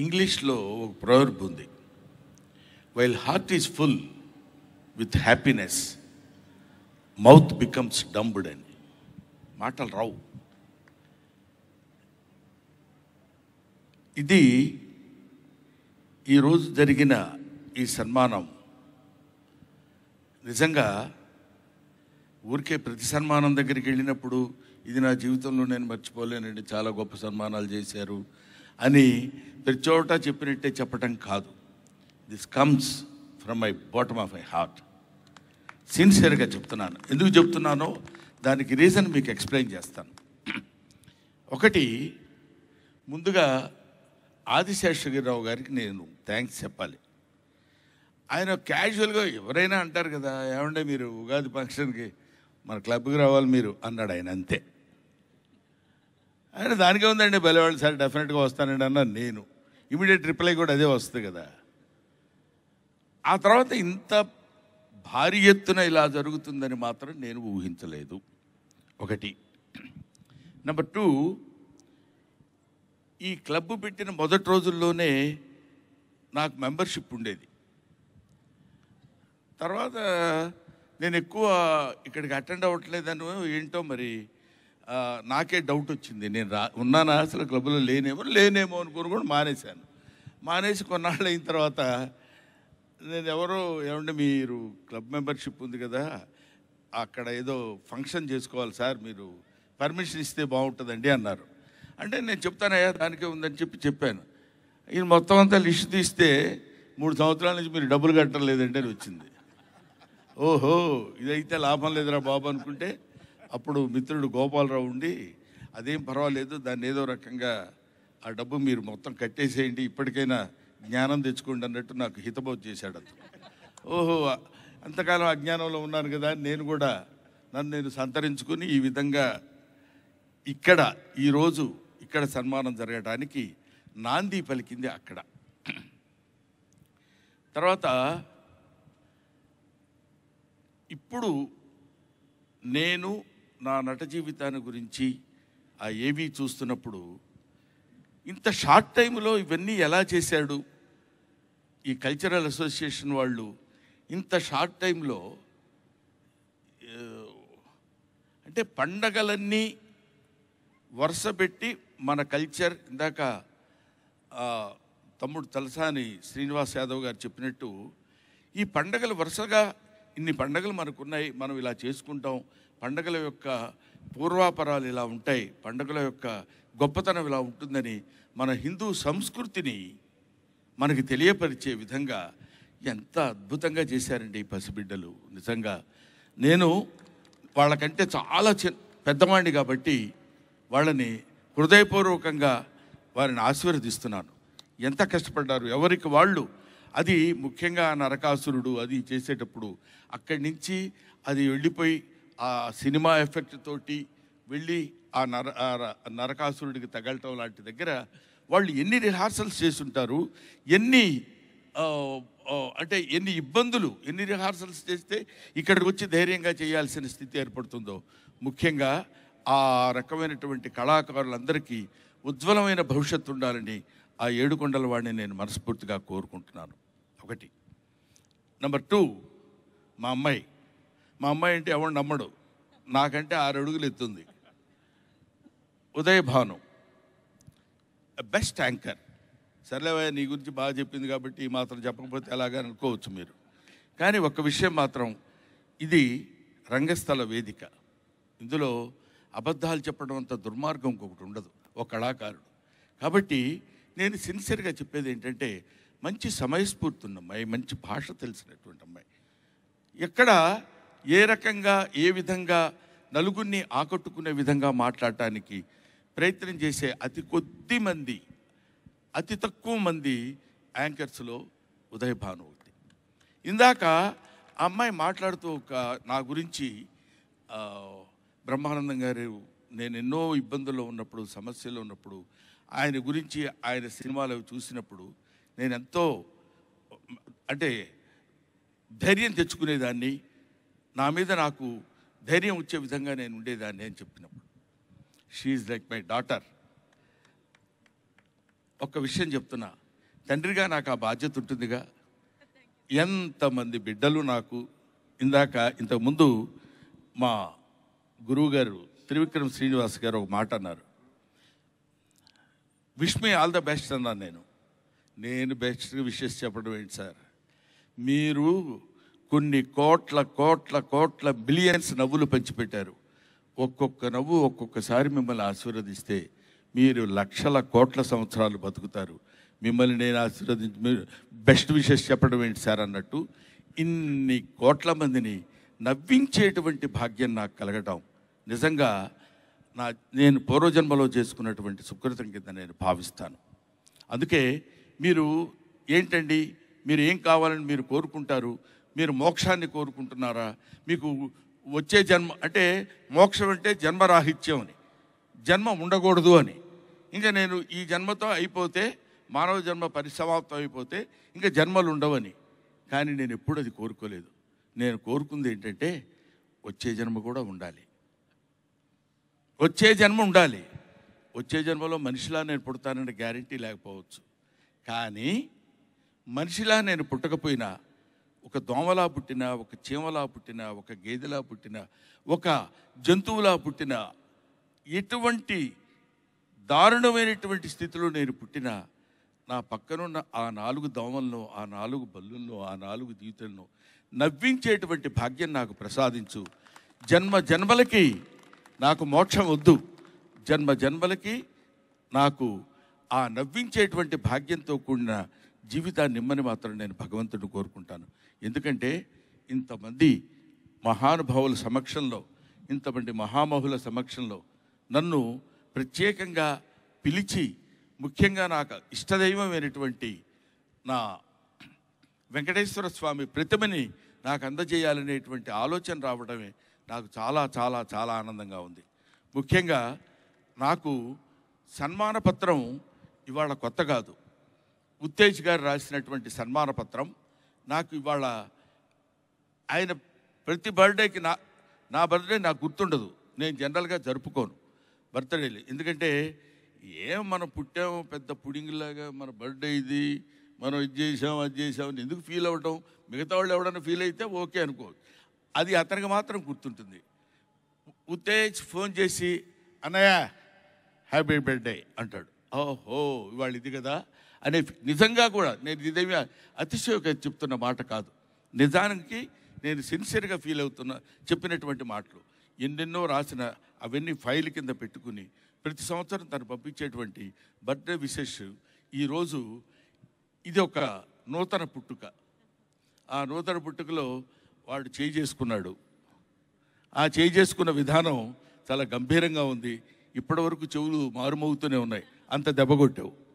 ఇంగ్లీష్లో ఒక ప్రవర్బ్ ఉంది, while heart is full with happiness mouth becomes dumbed అని. మాటలు రావు. ఇది ఈరోజు జరిగిన ఈ సన్మానం నిజంగా ఊరికే ప్రతి సన్మానం దగ్గరికి వెళ్ళినప్పుడు ఇది నా జీవితంలో నేను మర్చిపోలేనండి, చాలా గొప్ప సన్మానాలు చేశారు అని ప్రతి చోట చెప్పినట్టే చెప్పటం కాదు. This comes from my bottom of my heart. సిన్సియర్గా చెప్తున్నాను. ఎందుకు చెప్తున్నానో దానికి రీజన్ మీకు ఎక్స్ప్లెయిన్ చేస్తాను. ఒకటి, ముందుగా ఆదిశేషగిరిరావు గారికి నేను థ్యాంక్స్ చెప్పాలి. ఆయన క్యాజువల్గా ఎవరైనా అంటారు కదా, ఏమంటే మీరు ఉగాది ఫంక్షన్కి మన క్లబ్కి రావాలి మీరు అన్నాడు ఆయన, అంతే. ఆయన దానికే ఉందండి, బలివాళ్ళు సార్ డెఫినెట్గా వస్తానండి అన్నాను నేను. ఇమీడియట్ రిప్లై కూడా అదే వస్తుంది కదా. ఆ తర్వాత ఇంత భారీ ఎత్తున ఇలా జరుగుతుందని మాత్రం నేను ఊహించలేదు. ఒకటి. నెంబర్ 2, ఈ క్లబ్ పెట్టిన మొదటి రోజుల్లోనే నాకు మెంబర్షిప్ ఉండేది. తర్వాత నేను ఎక్కువ ఇక్కడికి అటెండ్ అవ్వట్లేదని ఏంటో మరి నాకే డౌట్ వచ్చింది. నేను ఉన్నానా అసలు క్లబ్లో లేనేమో అనుకుని కూడా మానేశాను. మానేసి కొన్నాళ్ళు అయిన తర్వాత నేను ఏమంటే మీరు క్లబ్ మెంబర్షిప్ ఉంది కదా, అక్కడ ఏదో ఫంక్షన్ చేసుకోవాలి సార్, మీరు పర్మిషన్ ఇస్తే బాగుంటుందండి అన్నారు. అంటే నేను చెప్తానయ్యా దానికే ఉందని చెప్పాను. ఈయన మొత్తం అంతా లిస్ట్ తీస్తే 3 సంవత్సరాల నుంచి మీరు డబ్బులు కట్టడం లేదంటే అని వచ్చింది. ఓహో, ఇదైతే లాభం లేదురా బాబు అనుకుంటే అప్పుడు మిత్రుడు గోపాలరావు ఉండి, అదేం పర్వాలేదు, దాన్ని ఏదో రకంగా ఆ డబ్బు మీరు మొత్తం కట్టేసేయండి, ఇప్పటికైనా జ్ఞానం తెచ్చుకోండి అన్నట్టు నాకు హితబోధ చేశాడు అతను. ఓహో, అంతకాలం అజ్ఞానంలో ఉన్నాను కదా, నేను కూడా నన్ను సంతరించుకుని ఈ విధంగా ఈరోజు ఇక్కడ సన్మానం జరగడానికి నాంది పలికింది అక్కడ. తర్వాత ఇప్పుడు నేను నా నట జీవితాన్ని గురించి ఆ ఏవి చూస్తున్నప్పుడు, ఇంత షార్ట్ టైంలో ఇవన్నీ ఎలా చేశాడు ఈ కల్చరల్ అసోసియేషన్ వాళ్ళు, ఇంత షార్ట్ టైంలో అంటే పండగలన్నీ వరుస పెట్టి మన కల్చర్, ఇందాక తమ్ముడు తలసాని శ్రీనివాస్ యాదవ్ గారు చెప్పినట్టు, ఈ పండగలు వరుసగా ఇన్ని పండగలు మనకున్నాయి, మనం ఇలా చేసుకుంటాం, పండగల యొక్క పూర్వాపరాలు ఇలా ఉంటాయి, పండగల యొక్క గొప్పతనం ఇలా ఉంటుందని మన హిందూ సంస్కృతిని మనకి తెలియపరిచే విధంగా ఎంత అద్భుతంగా చేశారండి ఈ పసిబిడ్డలు. నిజంగా నేను వాళ్ళకంటే చాలా పెద్దవాడిని కాబట్టి వాళ్ళని హృదయపూర్వకంగా వారిని ఆశీర్వదిస్తున్నాను. ఎంత కష్టపడ్డారు ఎవరికి వాళ్ళు. అది ముఖ్యంగా నరకాసురుడు అది చేసేటప్పుడు అక్కడి నుంచి అది వెళ్ళిపోయి ఆ సినిమా ఎఫెక్ట్ తోటి వెళ్ళి ఆ నరకాసురుడికి తగలటం లాంటి దగ్గర వాళ్ళు ఎన్ని రిహార్సల్స్ చేసుంటారు, ఎన్ని ఇబ్బందులు, ఎన్ని రిహార్సల్స్ చేస్తే ఇక్కడికి వచ్చి ధైర్యంగా చేయాల్సిన స్థితి ఏర్పడుతుందో. ముఖ్యంగా ఆ రకమైనటువంటి కళాకారులందరికీ ఉజ్వలమైన భవిష్యత్తు ఉండాలని ఆ ఏడుకొండల వాడిని నేను మనస్ఫూర్తిగా కోరుకుంటున్నాను. ఒకటి. నెంబర్ 2, మా అమ్మాయి అంటే ఎవరు నమ్మడు, నాకంటే 6 అడుగులు ఎత్తుంది. Udayabhanu best anchor. సర్లేవయ్య నీ గురించి బాగా చెప్పింది కాబట్టి ఈ మాత్రం చెప్పకపోతే ఎలాగా అనుకోవచ్చు మీరు. కానీ ఒక్క విషయం మాత్రం, ఇది రంగస్థల వేదిక, ఇందులో అబద్ధాలు చెప్పడం అంత దుర్మార్గం ఇంకొకటి ఉండదు ఒక కళాకారుడు. కాబట్టి నేను సిన్సియర్గా చెప్పేది ఏంటంటే, మంచి సమయస్ఫూర్తి ఉన్న అమ్మాయి, మంచి భాష తెలిసినటువంటి అమ్మాయి, ఎక్కడ ఏ రకంగా ఏ విధంగా నలుగురిని ఆకట్టుకునే విధంగా మాట్లాడటానికి ప్రయత్నం చేసే అతి తక్కువ మంది యాంకర్స్లో ఉదయభాను ఒకటి. ఇందాక ఆ అమ్మాయి మాట్లాడుతూ నా గురించి బ్రహ్మానందం గారు, నేను ఎన్నో ఇబ్బందుల్లో ఉన్నప్పుడు, సమస్యల్లో ఉన్నప్పుడు ఆయన గురించి, ఆయన సినిమాలు చూసినప్పుడు నేను ఎంతో ధైర్యం తెచ్చుకునేదాన్ని, నా మీద నాకు ధైర్యం వచ్చే విధంగా నేను ఉండేదాన్ని అని చెప్పినప్పుడు, she is like my daughter. ఒక్క విషయం చెప్తున్నా, తండ్రిగా నాకు ఆ బాధ్యత ఉంటుందిగా. ఎంతమంది బిడ్డలు నాకు ఇంతకుముందు మా గురువుగారు త్రివిక్రమ్ శ్రీనివాస్ గారు ఒక మాట అన్నారు, wish me all the best అన్నాను. నేను బెస్ట్ విషెస్ చెప్పడం ఏంటి సార్, మీరు కొన్ని కోట్ల కోట్ల కోట్ల బిలియన్స్ నవ్వులు పంచిపెట్టారు. ఒక్కొక్క నవ్వు ఒక్కొక్కసారి మిమ్మల్ని ఆశీర్వదిస్తే మీరు లక్షల కోట్ల సంవత్సరాలు బతుకుతారు. మిమ్మల్ని నేను ఆశీర్వదించి మీరు బెస్ట్ విషెస్ చెప్పడం ఏంటి సార్ అన్నట్టు ఇన్ని కోట్ల మందిని నవ్వించేటువంటి భాగ్యం నాకు కలగటం నిజంగా నేను పూర్వజన్మలో చేసుకున్నటువంటి సుకృతం కింద నేను భావిస్తాను. అందుకే మీరు ఏంటండి, మీరు ఏం కావాలని మీరు కోరుకుంటారు? మీరు మోక్షాన్ని కోరుకుంటున్నారా? మీకు వచ్చే జన్మ అంటే మోక్షం అంటే జన్మరాహిత్యం అని, జన్మ ఉండకూడదు అని. ఇంకా నేను ఈ జన్మతో అయిపోతే, మానవ జన్మ పరిసమాప్తం అయిపోతే ఇంకా జన్మలు ఉండవని. కానీ నేను ఎప్పుడు అది కోరుకోలేదు. నేను కోరుకుంది ఏంటంటే వచ్చే జన్మ కూడా ఉండాలి, వచ్చే జన్మ ఉండాలి. వచ్చే జన్మలో మనిషిలా నేను పుడతానని గ్యారంటీ లేకపోవచ్చు, కానీ మనిషిలా నేను పుట్టకపోయినా ఒక దోమలా పుట్టినా, ఒక చీమలా పుట్టినా, ఒక గేదెలా పుట్టినా, ఒక జంతువులా పుట్టినా, ఎటువంటి దారుణమైనటువంటి స్థితిలో నేను పుట్టినా నా పక్కనున్న ఆ 4 దోమలను, ఆ 4 బల్లులను, ఆ 4 దీతులను నవ్వించేటువంటి భాగ్యం నాకు ప్రసాదించు. జన్మ జన్మలకి నాకు మోక్షం వద్దు, జన్మ జన్మలకి నాకు ఆ నవ్వించేటువంటి భాగ్యంతో కూడిన జీవితాన్ని ఇమ్మని మాత్రం నేను భగవంతుడిని కోరుకుంటాను. ఎందుకంటే ఇంతమంది మహానుభావుల సమక్షంలో, ఇంతమంది మహామహుల సమక్షంలో నన్ను ప్రత్యేకంగా పిలిచి, ముఖ్యంగా నాకు ఇష్టదైవమైనటువంటి నా వెంకటేశ్వర స్వామి ప్రతిమని నాకు అందజేయాలనేటువంటి ఆలోచన రావడమే నాకు చాలా చాలా చాలా ఆనందంగా ఉంది. ముఖ్యంగా నాకు సన్మాన పత్రం ఇవాళ కొత్త కాదు. ఉత్తేజ్ గారు రాసినటువంటి సన్మాన పత్రం నాకు ఇవాళ, ఆయన ప్రతి బర్త్డేకి నా బర్త్డే నాకు గుర్తుండదు. నేను జనరల్గా జరుపుకోను బర్త్డేలు. ఎందుకంటే మనం పుట్టాము పెద్ద పుడింగిలాగా, మన బర్త్డే ఇది, మనం ఇది చేసాం అది చేసామని ఎందుకు ఫీల్ అవ్వటం? మిగతా వాళ్ళు ఎవడన్నా ఫీల్ అయితే ఓకే అనుకోవచ్చు, అది అతనికి మాత్రం గుర్తుంటుంది. ఉత్తేజ్ ఫోన్ చేసి అన్నయ్య హ్యాపీ బర్త్డే అంటాడు. ఓహో ఇవాళ ఇది కదా అనే నిజంగా కూడా నేను ఇదేమి అతిశయోగా చెప్తున్న మాట కాదు, నిజానికి నేను సిన్సియర్గా ఫీల్ అవుతున్న చెప్పినటువంటి మాటలు. ఎన్నెన్నో రాసిన అవన్నీ ఫైల్ కింద పెట్టుకుని ప్రతి సంవత్సరం తను పంపించేటువంటి బర్త్డే విషెస్ ఈరోజు ఇది ఒక నూతన పుట్టుక. ఆ నూతన పుట్టుకలో వాడు చేయి చేసుకున్నాడు. ఆ చేయి చేసుకున్న విధానం చాలా గంభీరంగా ఉంది. ఇప్పటి వరకు చెవులు మారుమవుతూనే ఉన్నాయి, అంత దెబ్బ కొట్టావు.